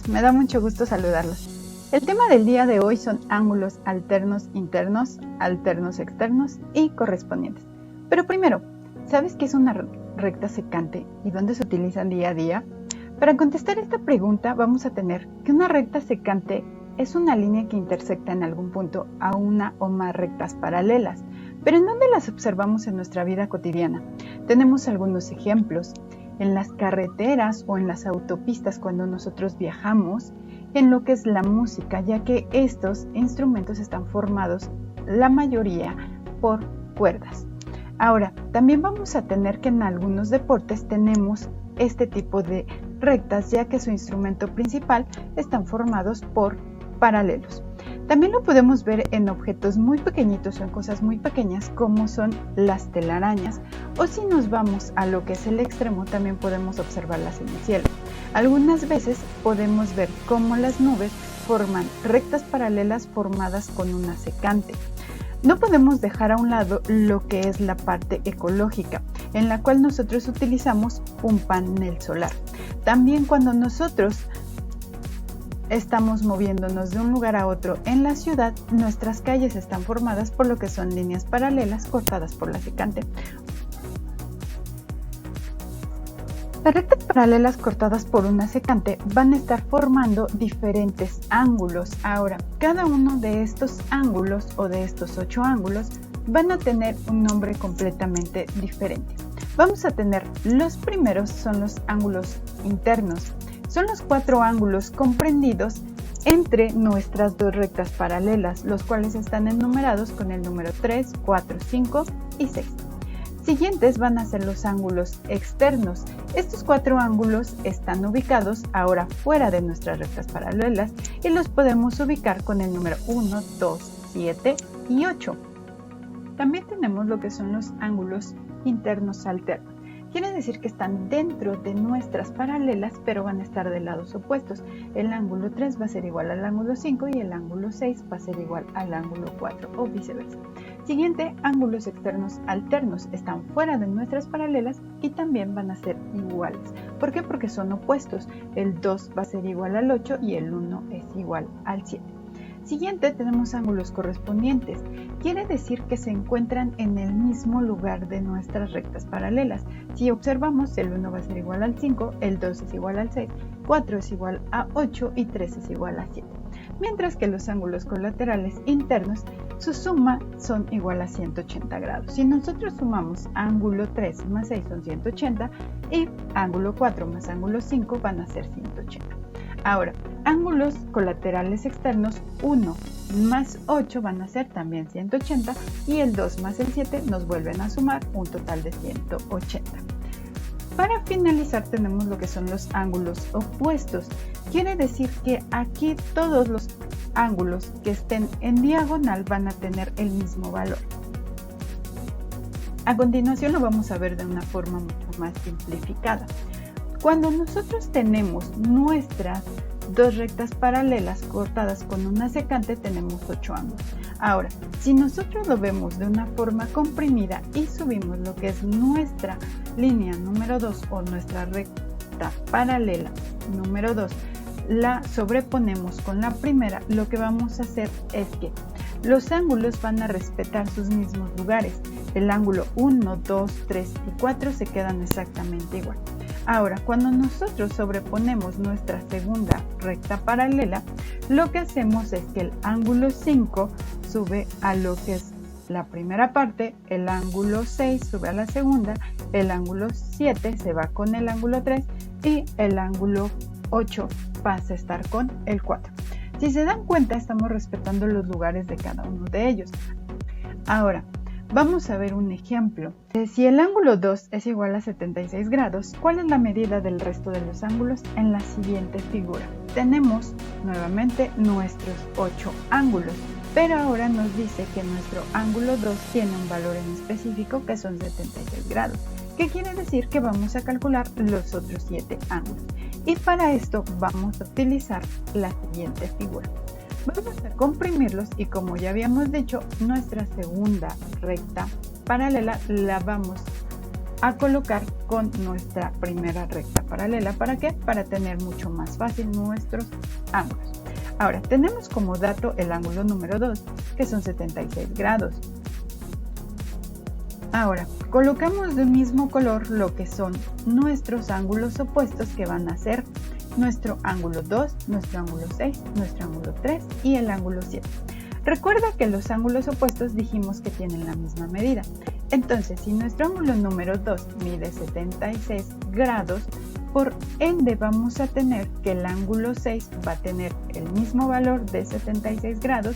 todos, me da mucho gusto saludarlos. El tema del día de hoy son ángulos alternos internos, alternos externos y correspondientes. Pero primero, ¿sabes qué es una recta secante y dónde se utilizan día a día? Para contestar esta pregunta vamos a tener que una recta secante es una línea que intersecta en algún punto a una o más rectas paralelas. Pero ¿en dónde las observamos en nuestra vida cotidiana? Tenemos algunos ejemplos. En las carreteras o en las autopistas cuando nosotros viajamos, en lo que es la música, ya que estos instrumentos están formados, la mayoría, por cuerdas. Ahora, también vamos a tener que en algunos deportes tenemos este tipo de rectas, ya que su instrumento principal están formados por paralelos. También lo podemos ver en objetos muy pequeñitos o en cosas muy pequeñas como son las telarañas, o si nos vamos a lo que es el extremo también podemos observarlas en el cielo. Algunas veces podemos ver cómo las nubes forman rectas paralelas formadas con una secante. No podemos dejar a un lado lo que es la parte ecológica, en la cual nosotros utilizamos un panel solar. También cuando nosotros estamos moviéndonos de un lugar a otro en la ciudad, nuestras calles están formadas por lo que son líneas paralelas cortadas por la secante. Las rectas paralelas cortadas por una secante van a estar formando diferentes ángulos. Ahora, cada uno de estos ángulos o de estos 8 ángulos van a tener un nombre completamente diferente. Vamos a tener, los primeros son los ángulos internos. Son los 4 ángulos comprendidos entre nuestras dos rectas paralelas, los cuales están enumerados con el número 3, 4, 5 y 6. Siguientes van a ser los ángulos externos. Estos 4 ángulos están ubicados ahora fuera de nuestras rectas paralelas y los podemos ubicar con el número 1, 2, 7 y 8. También tenemos lo que son los ángulos internos alternos. Quiere decir que están dentro de nuestras paralelas, pero van a estar de lados opuestos. El ángulo 3 va a ser igual al ángulo 5 y el ángulo 6 va a ser igual al ángulo 4 o viceversa. Siguiente, ángulos externos alternos. Están fuera de nuestras paralelas y también van a ser iguales. ¿Por qué? Porque son opuestos. El 2 va a ser igual al 8 y el 1 es igual al 7. Siguiente, tenemos ángulos correspondientes. Quiere decir que se encuentran en el mismo lugar de nuestras rectas paralelas. Si observamos, el 1 va a ser igual al 5, el 2 es igual al 6, 4 es igual a 8 y 3 es igual a 7. Mientras que los ángulos colaterales internos, su suma son igual a 180 grados. Si nosotros sumamos ángulo 3 más 6 son 180 y ángulo 4 más ángulo 5 van a ser 180. Ahora, ángulos colaterales externos, 1 más 8 van a ser también 180 y el 2 más el 7 nos vuelven a sumar un total de 180. Para finalizar tenemos lo que son los ángulos opuestos. Quiere decir que aquí todos los ángulos que estén en diagonal van a tener el mismo valor. A continuación lo vamos a ver de una forma mucho más simplificada. Cuando nosotros tenemos nuestras dos rectas paralelas cortadas con una secante, tenemos 8 ángulos. Ahora, si nosotros lo vemos de una forma comprimida y subimos lo que es nuestra línea número 2 o nuestra recta paralela número 2, la sobreponemos con la primera, lo que vamos a hacer es que los ángulos van a respetar sus mismos lugares. El ángulo 1, 2, 3 y 4 se quedan exactamente igual. Ahora, cuando nosotros sobreponemos nuestra segunda recta paralela, lo que hacemos es que el ángulo 5 sube a lo que es la primera parte, el ángulo 6 sube a la segunda, el ángulo 7 se va con el ángulo 3 y el ángulo 8 pasa a estar con el 4. Si se dan cuenta, estamos respetando los lugares de cada uno de ellos. Ahora, vamos a ver un ejemplo. Si el ángulo 2 es igual a 76 grados, ¿cuál es la medida del resto de los ángulos? En la siguiente figura. Tenemos nuevamente nuestros 8 ángulos, pero ahora nos dice que nuestro ángulo 2 tiene un valor en específico que son 76 grados. ¿Qué quiere decir? Que vamos a calcular los otros 7 ángulos. Y para esto vamos a utilizar la siguiente figura. Vamos a comprimirlos y como ya habíamos dicho, nuestra segunda recta paralela la vamos a colocar con nuestra primera recta paralela. ¿Para qué? Para tener mucho más fácil nuestros ángulos. Ahora, tenemos como dato el ángulo número 2, que son 76 grados. Ahora, colocamos del mismo color lo que son nuestros ángulos opuestos, que van a ser nuestro ángulo 2, nuestro ángulo 6, nuestro ángulo 3 y el ángulo 7. Recuerda que los ángulos opuestos dijimos que tienen la misma medida. Entonces, si nuestro ángulo número 2 mide 76 grados, por ende vamos a tener que el ángulo 6 va a tener el mismo valor de 76 grados.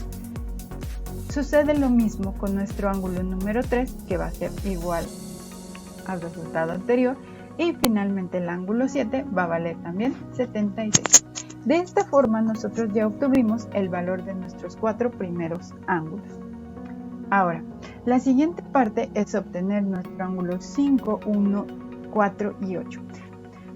Sucede lo mismo con nuestro ángulo número 3, que va a ser igual al resultado anterior. Y finalmente el ángulo 7 va a valer también 76. De esta forma nosotros ya obtuvimos el valor de nuestros 4 primeros ángulos. Ahora, la siguiente parte es obtener nuestro ángulo 5, 1, 4 y 8.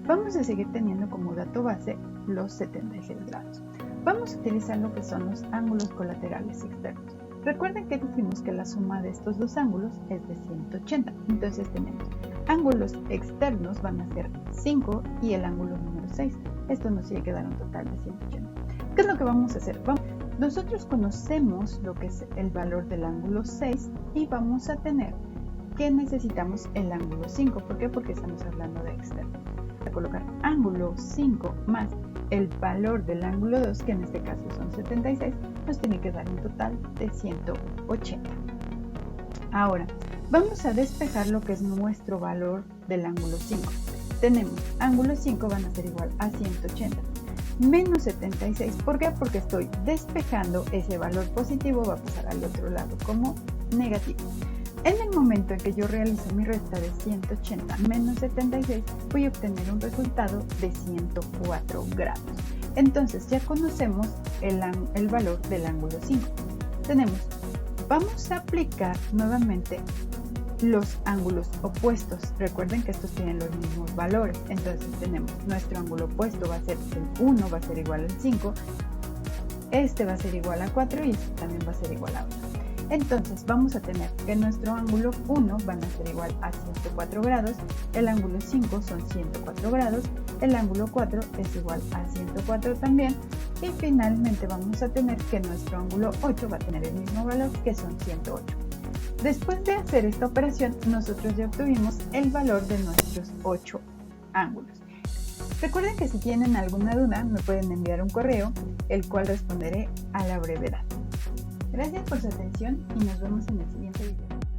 Vamos a seguir teniendo como dato base los 76 grados. Vamos a utilizar lo que son los ángulos colaterales externos. Recuerden que dijimos que la suma de estos dos ángulos es de 180. Entonces tenemos ángulos externos van a ser 5 y el ángulo número 6. Esto nos tiene que dar un total de 180. ¿Qué es lo que vamos a hacer? Nosotros conocemos lo que es el valor del ángulo 6 y vamos a tener que necesitamos el ángulo 5. ¿Por qué? Porque estamos hablando de externo. A colocar ángulo 5 más el valor del ángulo 2, que en este caso son 76, nos tiene que dar un total de 180. Ahora, vamos a despejar lo que es nuestro valor del ángulo 5. Tenemos ángulo 5 van a ser igual a 180 menos 76. ¿Por qué? Porque estoy despejando ese valor positivo, va a pasar al otro lado como negativo. En el momento en que yo realizo mi resta de 180 menos 76, voy a obtener un resultado de 104 grados. Entonces ya conocemos el valor del ángulo 5. Vamos a aplicar nuevamente los ángulos opuestos. Recuerden que estos tienen los mismos valores. Entonces tenemos nuestro ángulo opuesto va a ser el 1, va a ser igual al 5. Este va a ser igual a 4 y este también va a ser igual a 1. Entonces vamos a tener que nuestro ángulo 1 van a ser igual a 104 grados, el ángulo 5 son 104 grados, el ángulo 4 es igual a 104 también, y finalmente vamos a tener que nuestro ángulo 8 va a tener el mismo valor, que son 108. Después de hacer esta operación, nosotros ya obtuvimos el valor de nuestros 8 ángulos. Recuerden que si tienen alguna duda me pueden enviar un correo, el cual responderé a la brevedad. Gracias por su atención y nos vemos en el siguiente video.